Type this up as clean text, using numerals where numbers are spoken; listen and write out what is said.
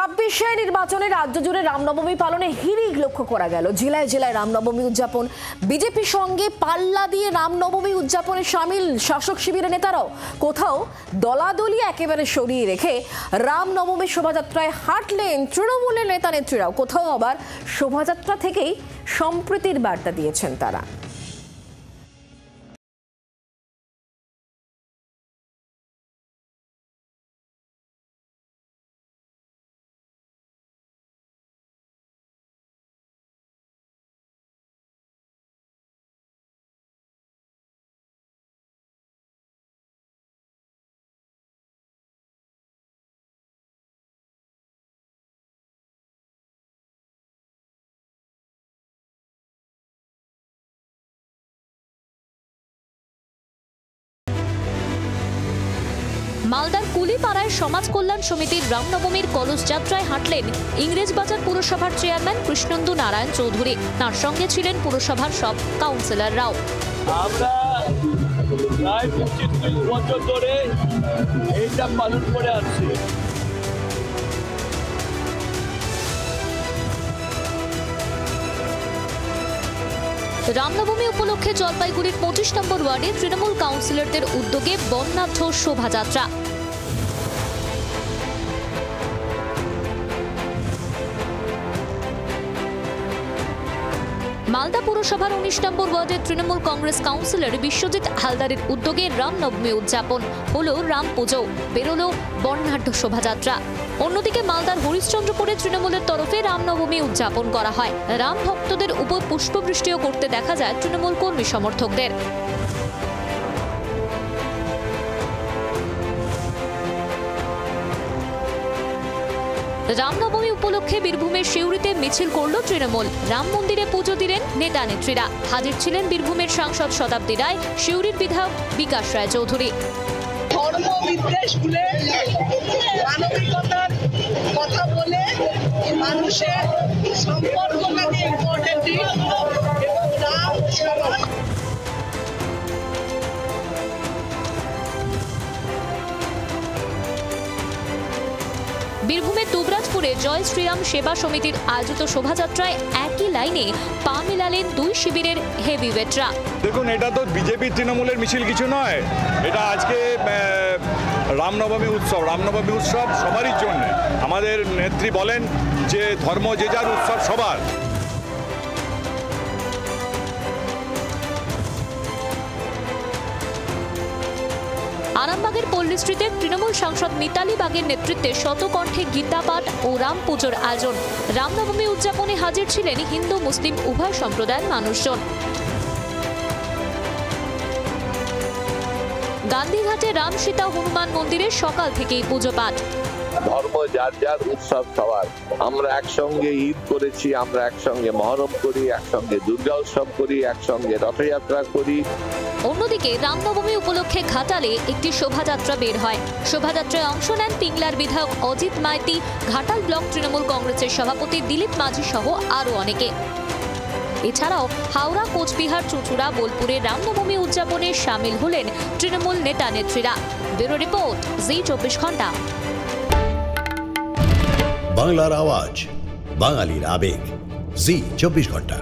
২৬শে নির্বাচনে রাজ্য জুড়ে রামনবমী পালনে হিড়িক লক্ষ্য করা গেল। জেলায় জেলায় রামনবমী উদযাপন, বিজেপির সঙ্গে পাল্লা দিয়ে রামনবমী উদযাপনে সামিল শাসক শিবিরের নেতারাও। কোথাও দলাদলি একেবারে সরিয়ে রেখে রামনবমী শোভাযাত্রায় হাঁটলেন তৃণমূলের নেতা নেত্রীরাও। কোথাও আবার শোভাযাত্রা থেকেই সম্প্রীতির বার্তা দিয়েছেন তারা। মালদার কুলিপাড়ায় সমাজ কল্যাণ সমিতির রামনবমীর কলস যাত্রায় হাঁটলেন ইংরেজবাজার পুরসভার চেয়ারম্যান কৃষ্ণেন্দু নারায়ণ চৌধুরী। তার সঙ্গে ছিলেন পুরসভার সব কাউন্সিলররাও। আমরা প্রায় 25 বছর ধরে এইটা পালন করে আসছি। রামনবমী উপলক্ষে জলপাইগুড়ির 25 নম্বর ওয়ার্ডে তৃণমূল কাউন্সিলরদের উদ্যোগে বর্ণাঢ্য শোভাযাত্রা। মালদা পুরসভার 19 নম্বর ওয়ার্ডের তৃণমূল কংগ্রেস কাউন্সিলর বিশ্বজিৎ হালদারের উদ্যোগে রামনবমী উদযাপন হলো রাম পুজো, বেরোলো বর্ণাঢ্য শোভাযাত্রা। অন্যদিকে মালদার হরিশ্চন্দ্রপুরে তৃণমূলের তরফে রামনবমী উদযাপন করা হয়। রাম ভক্তদের উপর পুষ্পবৃষ্টিও করতে দেখা যায় তৃণমূল কর্মী সমর্থকদের। রামনবমী উপলক্ষে বীরভূমের সিউড়িতে মিছিল করল তৃণমূল। রাম মন্দিরে পুজো দিলেন নেতা নেত্রীরা। হাজির ছিলেন বীরভূমের সাংসদ শতাব্দী রায়, সিউড়ির বিধায়ক বিকাশ রায় চৌধুরী। ধর্মবিদ্বেষ ভুলে মানবিকতার কথা বলে মানুষের সম্পর্কটাকে ইম্পর্টেন্ট দিন এবং রাম সমাজ। বীরভূমের দুবরাজপুরে জয় শ্রীরাম সেবা সমিতির আয়োজিত শোভাযাত্রায় একই লাইনে পা মেলালেন দুই শিবিরের হেভিওয়েটরা। দেখুন, এটা তো বিজেপি তৃণমূলের মিছিল কিছু নয়, এটা আজকে রামনবমী উৎসব। রামনবমী উৎসব সবারই জন্য। আমাদের নেত্রী বলেন যে ধর্ম যে যার, উৎসব সবার। আরামবাগের পল্লীস্ট্রিতে তৃণমূল সাংসদ মিতালি বাগের নেতৃত্বে শতকণ্ঠে গীতা পাঠ ও রাম পুজোর আয়োজন। রামনবমী উদযাপনে হাজির ছিলেন হিন্দু মুসলিম উভয় সম্প্রদায়ের মানুষজন। গান্ধীঘাটে রাম সীতা হনুমান মন্দিরে সকাল থেকেই পুজো পাঠ। ধর্ম যার যার, উৎসব সবার। আমরা একসঙ্গে ঈদ করেছি, আমরা একসঙ্গে মহরম করি, একসঙ্গে দুর্গা উৎসব করি, একসঙ্গে রথযাত্রা করি। অন্যদিকে রামনবমী উপলক্ষে ঘাটালে একটি শোভাযাত্রা বের হয়। শোভাযাত্রায় অংশ নেন পিংলার বিধায়ক অজিত মাইতি, ঘাটাল ব্লক তৃণমূল কংগ্রেসের সভাপতি দিলীপ মাঝি সহ আরও অনেকে। এছাড়াও হাওড়া, কোচবিহার, চুঁচুড়া, বোলপুরে রামনবমী উদযাপনে সামিল হলেন তৃণমূল নেতা নেত্রীরা। ব্যুরো রিপোর্ট, জি 24 ঘন্টা। বাংলার আওয়াজ, বাঙালির আবেগ, জি 24 ঘন্টা।